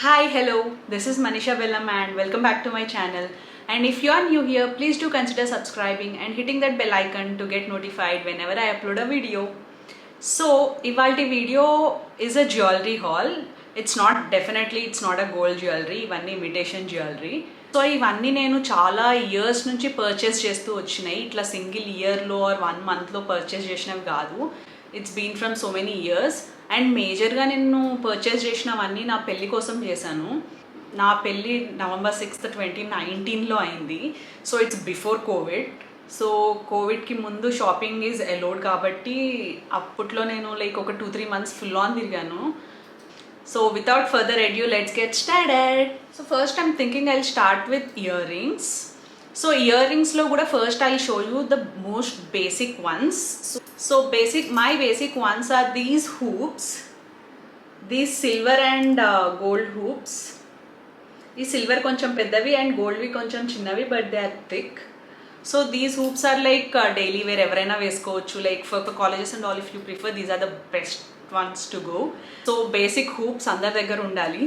Hi, hello, this is Manisha Bellam and welcome back to my channel. And if you are new here, please do consider subscribing and hitting that bell icon to get notified whenever I upload a video. So, ivalti video is a jewelry haul. It's not a gold jewelry, ఇవన్నీ imitation jewelry. So ఇవన్నీ నేను చాలా years నుంచి purchase చేస్తూ వచ్చినాయి. ఇట్లా single ఇయర్లో are 1 మంత్లో పర్చేస్ చేసినవి కాదు. It's been from so many years. And మేజర్గా నేను పర్చేస్ చేసినవన్నీ నా పెళ్ళి కోసం చేశాను. నా పెళ్ళి November 6th 2019లో అయింది. So it's before COVID. So కోవిడ్కి ముందు షాపింగ్ ఈజ్ అలౌడ్ కాబట్టి అప్పట్లో నేను లైక్ ఒక 2-3 months ఫుల్ ఆన్ తిరిగాను. So without further ado, let's get started. So first I'm thinking I'll start with earrings. So earrings lo kuda first I'll show you the most basic ones. So my basic ones are these hoops. These silver and gold hoops. These silver koncham peddavi and gold vi koncham chinnavi, but they are thick. So these hoops are like daily wear evaraina veskochu, like for colleges and all. If you prefer, these are the best ones to go. So basic hoops andar daggara undali.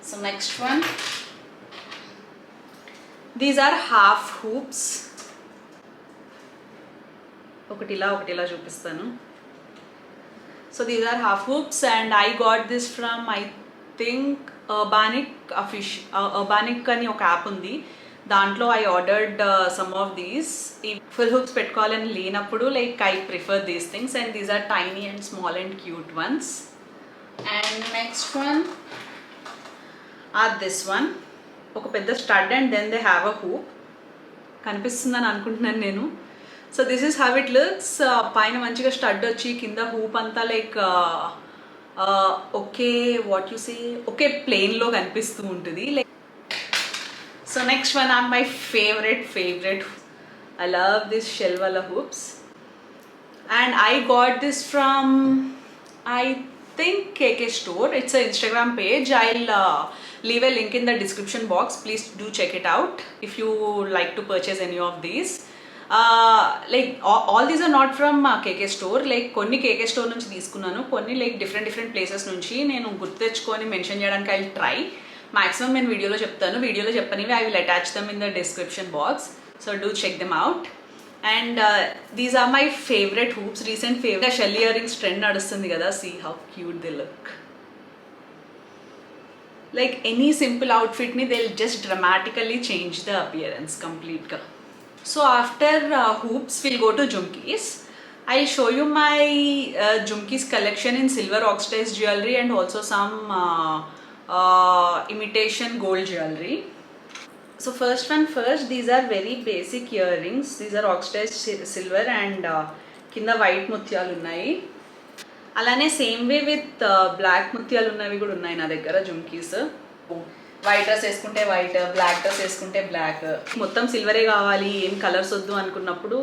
So next one, these are half hoops. ఒకటిలా చూపిస్తాను. So these are half hoops and I got this from I think Urbanic అని ఒక app ఉంది. దాంట్లో I ordered some of these. ఈ full hooks పెట్టుకోవాలని లేనప్పుడు like I prefer these things and these are tiny and small and cute ones. And next one are this one. ఒక పెద్ద stud and then they have a hoop. కనిపిస్తుందని అనుకుంటున్నాను నేను. So this is how it looks. పైన మంచిగా stud వచ్చి కింద hoop అంతా లైక్ ఒకే ప్లేన్లో కనిపిస్తూ ఉంటుంది. Like so next one are my favorite. I love this shell wala hoops and I got this from I think KK store. It's an Instagram page. I'll leave a link in the description box. Please do check it out if you like to purchase any of these. Like all these are not from KK store. Like konni KK store nunchi తీసుకున్నాను, కొన్ని like different places నుంచి నేను గుర్తు తెచ్చుకొని mention చేయడానికి I'll try. Maximum నేను వీడియోలో చెప్తాను, వీడియోలో చెప్పనివి I will attach them in the description box. So do check them out. And these are my favorite hoops. Recent favorite shell earrings trend నడుస్తుంది కదా. See how cute they look. Like any simple outfit ni they'll just dramatically change the appearance complete ga. So after hoops we'll go to jhumkis. I'll show you my jhumkis collection in silver oxidized jewelry and also some imitation gold jewelry. So first, these are very basic earrings. These are oxidized silver and kinda white ముత్యాలు ఉన్నాయి. అలానే same way with black ముత్యాలు ఉన్నవి కూడా ఉన్నాయి నా దగ్గర jhumkis. White dress వేసుకుంటే వైట్, బ్లాక్ డ్రెస్ వేసుకుంటే బ్లాక్, మొత్తం సిల్వరే కావాలి ఏం కలర్స్ వద్దు అనుకున్నప్పుడు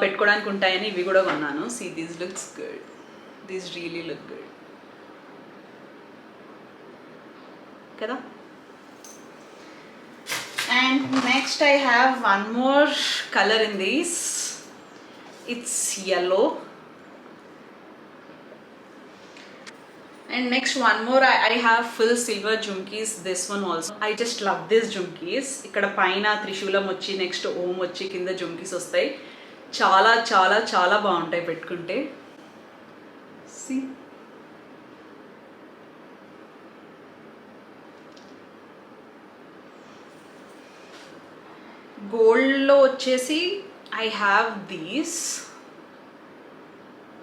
పెట్టుకోవడానికి ఉంటాయని ఇవి కూడా కొన్నాను. See these looks good. These really look good కదా. And next I have one more color in these. It's yellow. And next one more I have full silver jhumkis. This one also I just love this jhumkis. ఇక్కడ పైన త్రిశూలం వచ్చి next ఓం వచ్చి కింద జుమ్కీస్ వస్తాయి. చాలా చాలా చాలా బాగుంటాయి పెట్టుకుంటే. See, గోల్డ్లో వచ్చేసి ఐ హ్యావ్ దీస్.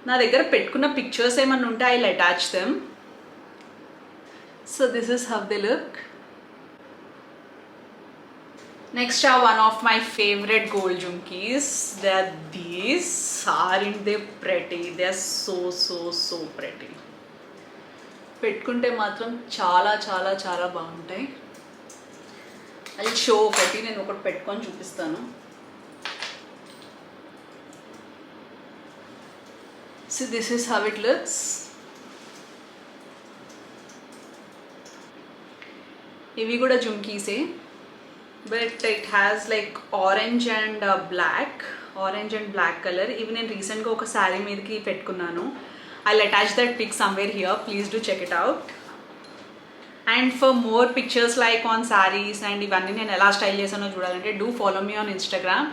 నా దగ్గర పెట్టుకున్న పిక్చర్స్ ఏమన్నా ఉంటే I will attach them. So this is how they look. Next are one of my favourite gold jhumkis. They are these. Aren't they pretty? They are so pretty. పెట్టుకుంటే మాత్రం చాలా చాలా చాలా బాగుంటాయి. అది షో ఒకటి నేను ఒకటి పెట్టుకొని చూపిస్తాను. So this is how it looks. ఇవి కూడా జుమ్కీసే, but it has like orange and black colour. ఇవి నేను రీసెంట్గా ఒక శారీ మీదకి పెట్టుకున్నాను. I'll attach that pic somewhere here. Please do check it out. And for more pictures like on saris and ఇవన్నీ నేను ఎలా స్టైల్ చేశానో చూడాలంటే do follow me on Instagram.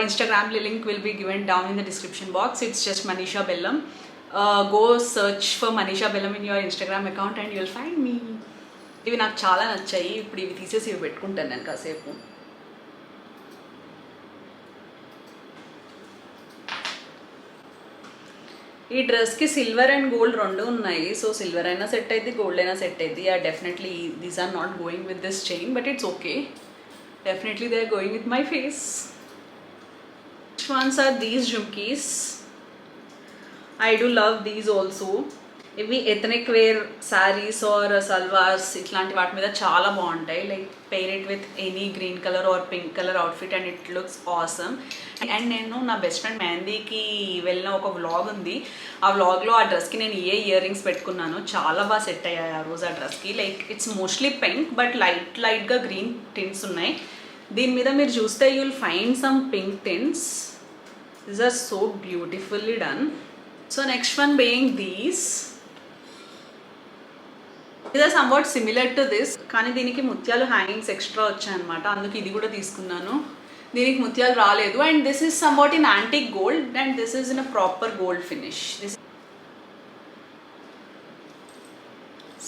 Instagram link will be given down in the description box. It's just Manisha Bellam. Go search for Manisha Bellam in your Instagram account and you'll find me. ఇవి నాకు చాలా నచ్చాయి. ఇప్పుడు ఇవి తీసేసి ఇవి పెట్టుకుంటాను నేను కాసేపు. ఈ డ్రెస్కి సిల్వర్ అండ్ గోల్డ్ రెండు ఉన్నాయి. సో సిల్వర్ అయినా సెట్ అయింది, గోల్డ్ అయినా సెట్ అయింది. Definitely these are not going with this chain, but it's okay. Definitely they are going with my face. Next ones are these jhumkis. I do love these also. ఇవి ethnic wear saris or salwars ఇట్లాంటి వాటి మీద చాలా బాగుంటాయి. Like pair it with any green colour or pink colour outfit and it looks awesome. And నేను నా best friend మెహందీకి వెళ్ళిన ఒక వ్లాగ్ ఉంది. ఆ వ్లాగ్లో ఆ డ్రెస్కి నేను ఇయర్ రింగ్స్ పెట్టుకున్నాను. చాలా బాగా సెట్ అయ్యాయి ఆ రోజు ఆ డ్రెస్కి. Like it's mostly pink but లైట్గా గ్రీన్ టింట్స్ ఉన్నాయి. దీని మీద మీరు చూస్తే you will find some pink tints. These are so beautifully done. So next one being these are somewhat similar to this, కానీ దీనికి ముత్యాలు హ్యాంగింగ్స్ ఎక్స్ట్రా వచ్చాయన్నమాట. అందుకు ఇది కూడా తీసుకున్నాను. దీనికి ముత్యాలు రాలేదు. And this is somewhat in antique gold and this is in a proper gold finish.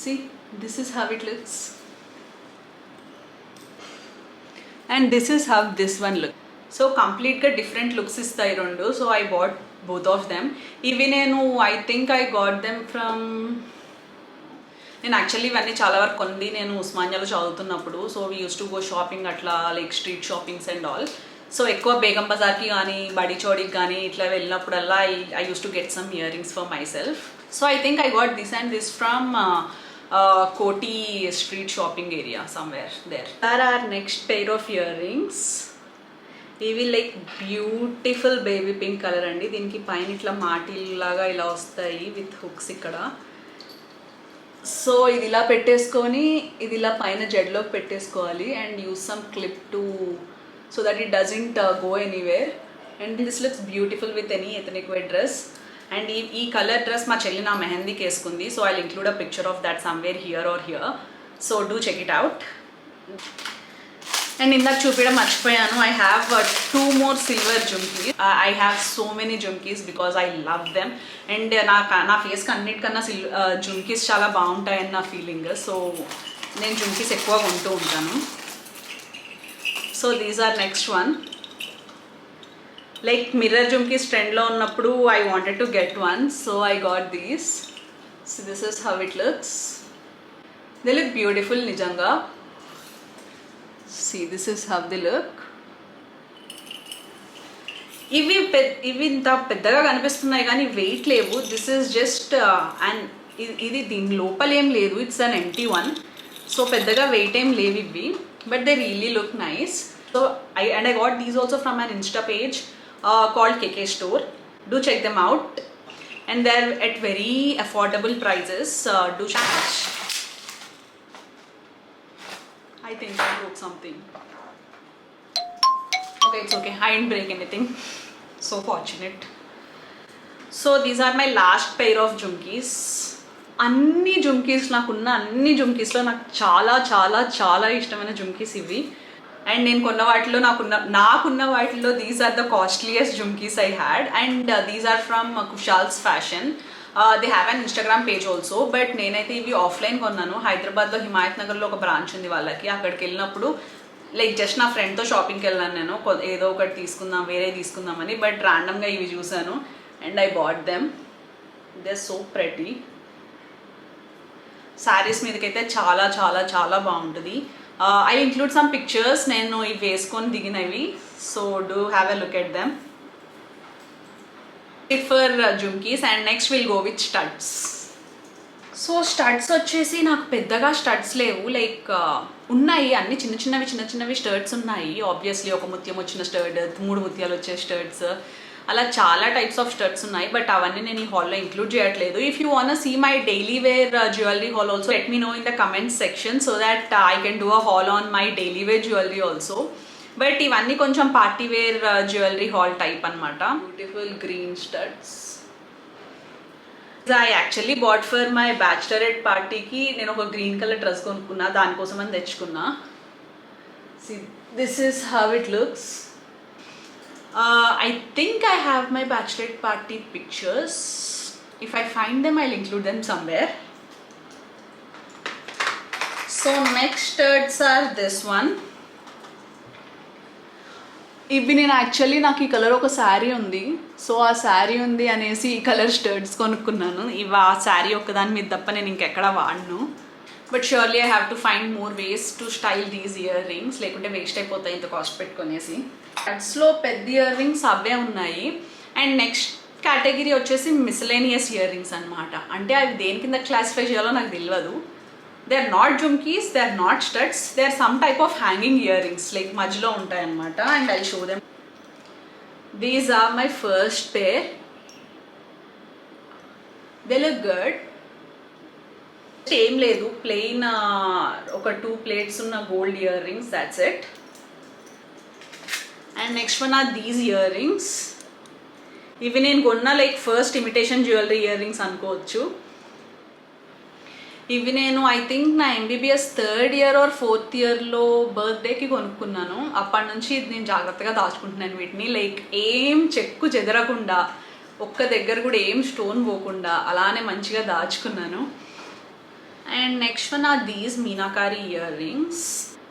See, this is how it looks and this is how this one looks. So కంప్లీట్గా different looks ఇస్తాయి రెండు. So I bought both of them. ఇవి నేను I think I got them from, నేను actually ఇవన్నీ చాలా వరకు కొంది నేను ఉస్మానియాలో చదువుతున్నప్పుడు. So we used to go shopping అట్లా like street shoppings and all. So ఎక్కువ బేగం బజార్కి కానీ బడి చౌడికి కానీ ఇట్లా వెళ్ళినప్పుడల్లా I used to get some earrings for myself. So I think I got this and this from Koti street shopping area somewhere there. There are next pair of earrings. ఇవి like beautiful baby pink colour అండి. దీనికి పైన ఇట్లా మాటిల్లాగా ఇలా వస్తాయి with hooks ఇక్కడ. So ఇది ఇలా పెట్టేసుకొని ఇది ఇలా పైన జెడ్లోకి పెట్టేసుకోవాలి and use some clip too so that it doesn't go anywhere. And this looks beautiful with any ethnic wear dress. And ఈ కలర్ డ్రెస్ మా చెల్లి నా మెహందీకి వేసుకుంది. So I include a picture of that somewhere here or here. So do check it out. And ఇందాక చూపించడం మర్చిపోయాను. I have 2 more silver jhumkis. I have so many jhumkis because I love them. And నా ఫేస్కి అన్నిటికన్నా జుమ్కీస్ చాలా బాగుంటాయని నా ఫీలింగ్. సో నేను జుమ్కీస్ ఎక్కువ కొంటూ ఉంటాను. So these are next one. Like mirror jhumkis ట్రెండ్లో ఉన్నప్పుడు I wanted to get one. So I got these. So this is how it looks. They look beautiful నిజంగా. See, this is how they look. ఇవి ఇంత పెద్దగా కనిపిస్తున్నాయి కానీ wait లేవు. This is just and ఇది దీని లోపల ఏం లేదు. It's an empty one. So పెద్దగా వెయిట్ ఏం లేవు ఇవి. But they really look nice. So I got these also from an Insta page called KK Store. Do check them out. And they're at very affordable prices. Do check. I think I broke something. Okay, it's okay. I didn't break anything. So fortunate. So these are my last pair of jumkis. అన్ని జుమ్కీస్ నాకున్న అన్ని జుమ్కీస్లో నాకు చాలా చాలా చాలా ఇష్టమైన జుమ్కీస్ ఇవి. And నేను కొన్న వాటిలో నాకున్న వాటిలో these are the costliest jhumkis I had. And these are from Kushal's fashion. They have an Instagram page also. But నేనైతే ఇవి ఆఫ్లైన్ కొన్నాను. హైదరాబాద్లో హిమాయత్ నగర్లో ఒక బ్రాంచ్ ఉంది వాళ్ళకి. అక్కడికి వెళ్ళినప్పుడు లైక్ జస్ట్ నా ఫ్రెండ్తో షాపింగ్కి వెళ్ళాను నేను. ఏదో ఒకటి తీసుకుందాం వేరే తీసుకుందామని. బట్ ర్యాండమ్గా ఇవి చూసాను and I bought them. They are so pretty. Saris మీదకైతే చాలా చాలా చాలా బాగుంటుంది. ఐ ఇంక్లూడ్ సమ్ పిక్చర్స్ నేను ఇవి వేసుకొని దిగినవి. So do have a look at them. For jhumkis and next will go with studs. So studs వచ్చేసి నాకు పెద్దగా స్టడ్స్ లేవు. లైక్ ఉన్నాయి అన్ని చిన్న చిన్నవి స్టడ్స్ ఉన్నాయి. ఆబ్వియస్లీ ఒక ముత్యం వచ్చిన స్టడ్, 3 ముత్యాలు వచ్చే స్టడ్స్, అలా చాలా టైప్స్ ఆఫ్ స్టడ్స్ ఉన్నాయి. బట్ అవన్నీ నేను ఈ హాల్లో ఇంక్లూడ్ చేయట్లేదు. If you want see my daily wear jewellery haul also let me know in the comment section so that I can do a haul on my daily wear jewellery also. But ఇవన్నీ కొంచెం party wear jewellery haul type అనమాట. Beautiful green studs. I actually bought for my bachelorette పార్టీకి నేను ఒక green colour dress కొనుక్కున్నా, దానికోసం అని తెచ్చుకున్నా. This is how it looks. I think I have my bachelorette party pictures. If I find them, I'll include them somewhere. So next studs are this one. ఇవి నేను actually నాకు ఈ colour ఒక శారీ ఉంది, సో ఆ శారీ ఉంది అనేసి ఈ కలర్ స్టర్ట్స్ కొనుక్కున్నాను. ఇవి ఆ శారీ ఒక్కదాని మీద తప్ప నేను ఇంకెక్కడ వాడను. But surely I have to find more ways to style these ear rings, లేకుంటే వేస్ట్ అయిపోతాయి ఇంత కాస్ట్ పెట్టుకునేసి. స్టడ్స్లో పెద్ద ఇయర్ రింగ్స్ అవే ఉన్నాయి. అండ్ నెక్స్ట్ కేటగిరీ వచ్చేసి మిస్లేనియస్ ఇయర్ రింగ్స్ అనమాట. అంటే అవి దేని కింద క్లాసిఫై చేయాలో నాకు తెలియదు. They are not jhumkis, they are not studs, they are some type of hanging earrings, like మధ్యలో ఉంటాయి అనమాట. And I show them. These are my first pair. They look good. ఏం లేదు, ప్లెయిన్ ఒక 2 plates ఉన్న gold earrings, that's it. And next one are these earrings. ఇవి నేను కొన్న like first imitation jewellery ear rings అనుకోవచ్చు. ఇవి నేను ఐ థింక్ నా MBBS 3rd year or 4th yearలో బర్త్డేకి కొనుక్కున్నాను. అప్పటి నుంచి నేను జాగ్రత్తగా దాచుకుంటున్నాను వీటిని. లైక్ ఏం చెక్కు చెదరకుండా, ఒక్క దగ్గర కూడా ఏం స్టోన్ పోకుండా అలానే మంచిగా దాచుకున్నాను. And next one are these meenakari earrings.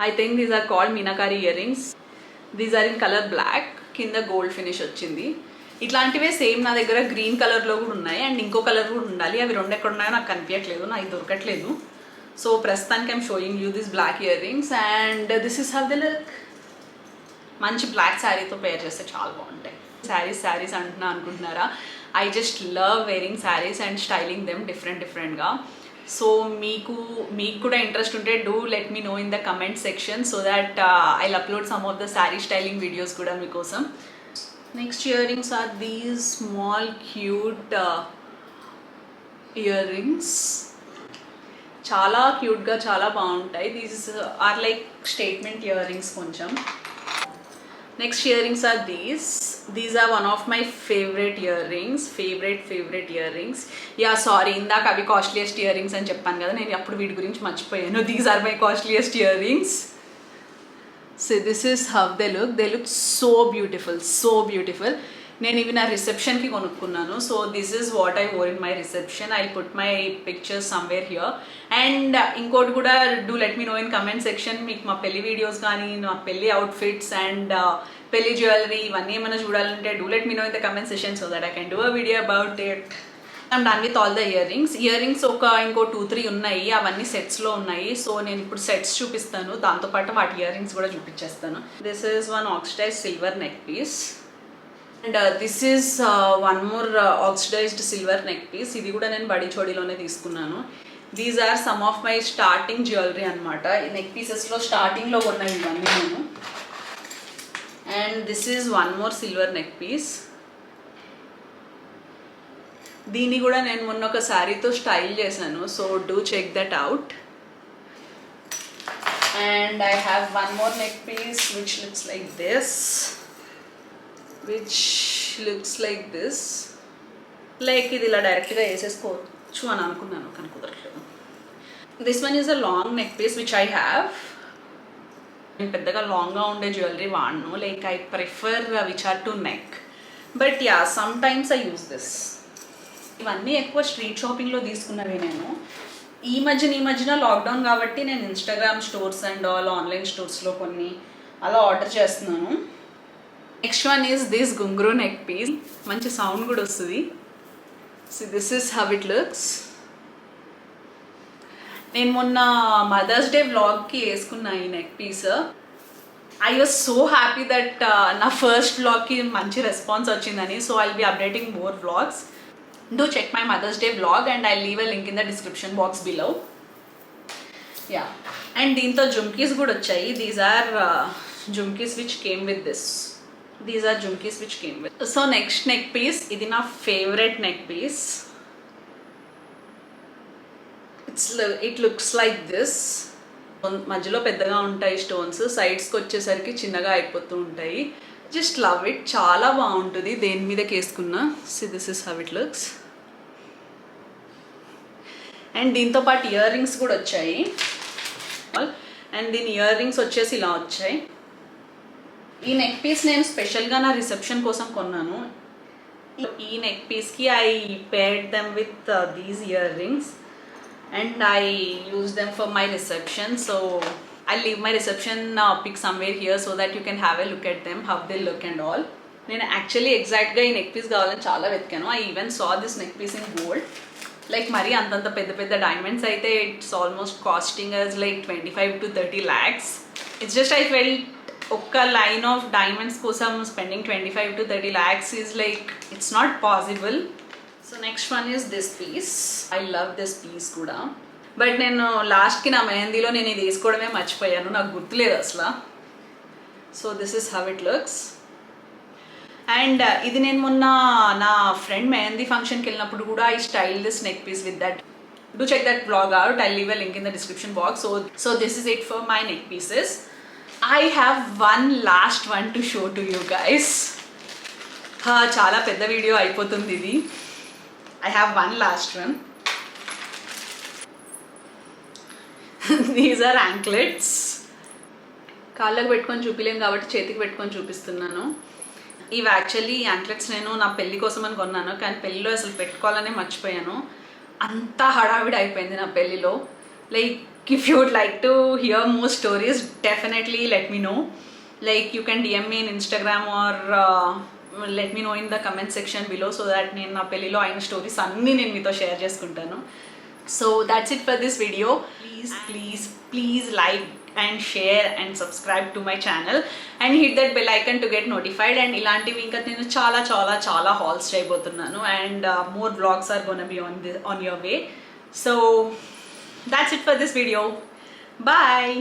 I think these are called meenakari earrings. These are in colour black, కింద గోల్డ్ ఫినిష్ వచ్చింది. ఇట్లాంటివే సేమ్ నా దగ్గర గ్రీన్ కలర్లో కూడా ఉన్నాయి, అండ్ ఇంకో కలర్ కూడా ఉండాలి. అవి 2 ఎక్కడ ఉన్నాయో నాకు కనిపించట్లేదు, నాకు దొరకట్లేదు. సో ప్రస్తుతానికి I'm showing you this black earrings. And this is how they look. మంచి బ్లాక్ శారీతో పేర్ చేస్తే చాలా బాగుంటాయి. శారీస్ అంటున్నా అనుకుంటున్నారా? I just love wearing saris and styling them డిఫరెంట్గా. సో మీకు కూడా ఇంట్రెస్ట్ ఉంటే do let me know in the comment section, so that I'll upload some of the sari styling videos కూడా మీకోసం. Next earrings are these small cute ear rings. చాలా క్యూట్గా చాలా బాగుంటాయి. These are like statement earrings కొంచెం. Next earrings are these are one of my favourite earrings. Favourite earrings. Yeah sorry, ఇందాక అవి costliest ear rings అని చెప్పాను కదా, నేను అప్పుడు వీటి గురించి మర్చిపోయాను. These are my costliest earrings. So this is how they look so beautiful. నేను ఇవి నా రిసెప్షన్కి కొనుక్కున్నాను. So this is what I wore in my reception. I put my pictures somewhere here. And ఇంకోటి కూడా do let me know in comment section, మీకు మా పెళ్లి వీడియోస్ కానీ, మా పెళ్లి అవుట్ఫిట్స్ అండ్ పెళ్లి జ్యువెలరీ ఇవన్నీ ఏమైనా చూడాలంటే do let me know in the comment section, so that I can do a video about it. I'm done with all the earrings. ఇంకో 2-3 ఉన్నాయి, అవన్నీ సెట్స్లో ఉన్నాయి. సో నేను ఇప్పుడు సెట్స్ చూపిస్తాను, దాంతోపాటు వాటి ఇయర్ రింగ్స్ కూడా చూపించేస్తాను. This is one oxidised silver neck piece. And this is one more oxidised silver neck piece. ఇది కూడా నేను బడి చోడీలోనే తీసుకున్నాను. These are some of my starting jewellery అనమాట. ఈ నెక్ పీసెస్లో స్టార్టింగ్లో కొన్నవి ఇవన్నీ నేను. And this is one more silver neck piece. దీన్ని కూడా నేను మొన్న ఒక శారీతో స్టైల్ చేశాను, so do check that out. And I have one more neck piece which looks like this. Like ఇది ఇలా డైరెక్ట్గా వేసేసుకోవచ్చు అని అనుకున్నాను, కానీ కుదరట్లేదు. This one is a long neck piece which I have. నేను పెద్దగా లాంగ్గా ఉండే జ్యువెలరీ వాడను, like I prefer which are to neck. But yeah, sometimes I use this. ఇవన్నీ ఎక్కువ స్ట్రీట్ షాపింగ్లో తీసుకున్నవి నేను. ఈ మధ్యన లాక్డౌన్ కాబట్టి నేను ఇన్స్టాగ్రామ్ స్టోర్స్ అండ్ ఆన్లైన్ స్టోర్స్లో కొన్ని అలా ఆర్డర్ చేస్తున్నాను. Next one is this ghungroo neck piece. మంచి సౌండ్ కూడా వస్తుంది. So this is how it looks. నేను మొన్న మదర్స్ డే వ్లాగ్కి వేసుకున్నా ఈ neck piece. I was so happy that నా ఫస్ట్ వ్లాగ్కి మంచి రెస్పాన్స్ వచ్చిందని. So I'll be updating more vlogs. Do check my Mother's Day vlog and I'll leave a link in the description box below. Yeah, and దీంతో జుమ్కీస్ కూడా వచ్చాయి. These are jhumkis which came with this. So next neck piece, ఇది నా favorite neck piece. It looks like this. మధ్యలో పెద్దగా ఉంటాయి stones, సైడ్స్కి వచ్చేసరికి చిన్నగా అయిపోతూ ఉంటాయి. జస్ట్ లవ్ ఇట్, చాలా బాగుంటుంది దేని మీదకి వేసుకున్నా. See this is how it looks. And దీంతో పాటు ఇయర్ రింగ్స్ కూడా వచ్చాయి. అండ్ దీని ఇయర్ రింగ్స్ వచ్చేసి ఇలా వచ్చాయి. ఈ నెక్ పీస్ నేను స్పెషల్గా నా రిసెప్షన్ కోసం కొన్నాను. ఈ నెక్ పీస్కి I paired them with these earrings and I use them for my reception. So I'll leave my reception pic somewhere here so that you can have a look at them, how they look and all. నేను actually ఎగ్జాక్ట్గా ఈ neck piece కావాలని చాలా వెతికాను. I even saw this neck piece in gold. Like మరీ అంతంత పెద్ద పెద్ద డైమండ్స్ అయితే it's almost costing us like 25 to 30 lakhs. It's just I felt ఒక్క లైన్ ఆఫ్ డైమండ్స్ కోసం spending 25 to 30 lakhs is like it's not possible. So next one is this piece. I love this piece కూడా. But నేను లాస్ట్కి నా మెహందీలో నేను ఇది వేసుకోవడమే మర్చిపోయాను, నాకు గుర్తులేదు అసలు. So this is how it looks. అండ్ ఇది నేను మొన్న నా ఫ్రెండ్ మెహందీ ఫంక్షన్కి వెళ్ళినప్పుడు కూడా I style this neck piece with that. Do check that blog out. I leave a link in the description box. So this is it for my neck pieces. I have one last one to show to you guys. చాలా పెద్ద video అయిపోతుంది ఇది. I have one last one. These are anklets. కాళ్ళకు పెట్టుకొని చూపిలేము కాబట్టి చేతికి పెట్టుకొని చూపిస్తున్నాను. ఇవి యాక్చువల్లీ యాంక్లెట్స్ నేను నా పెళ్లి కోసం అని కొన్నాను, కానీ పెళ్ళిలో అసలు పెట్టుకోవాలనే మర్చిపోయాను. అంతా హడావిడి అయిపోయింది నా పెళ్ళిలో. Like if you would like to hear more stories definitely let me know. Like you can DM me in Instagram or let me know in the comment section below so that నేను నా పెళ్ళిలో అయిన stories అన్నీ నేను మీతో share చేసుకుంటాను. So that's it for this video. Please like and share and subscribe to my channel and hit that bell icon to get notified. And ilantivi inka nenu chala hauls cheyabothunanu and more vlogs are gonna be on your way. So that's it for this video. Bye.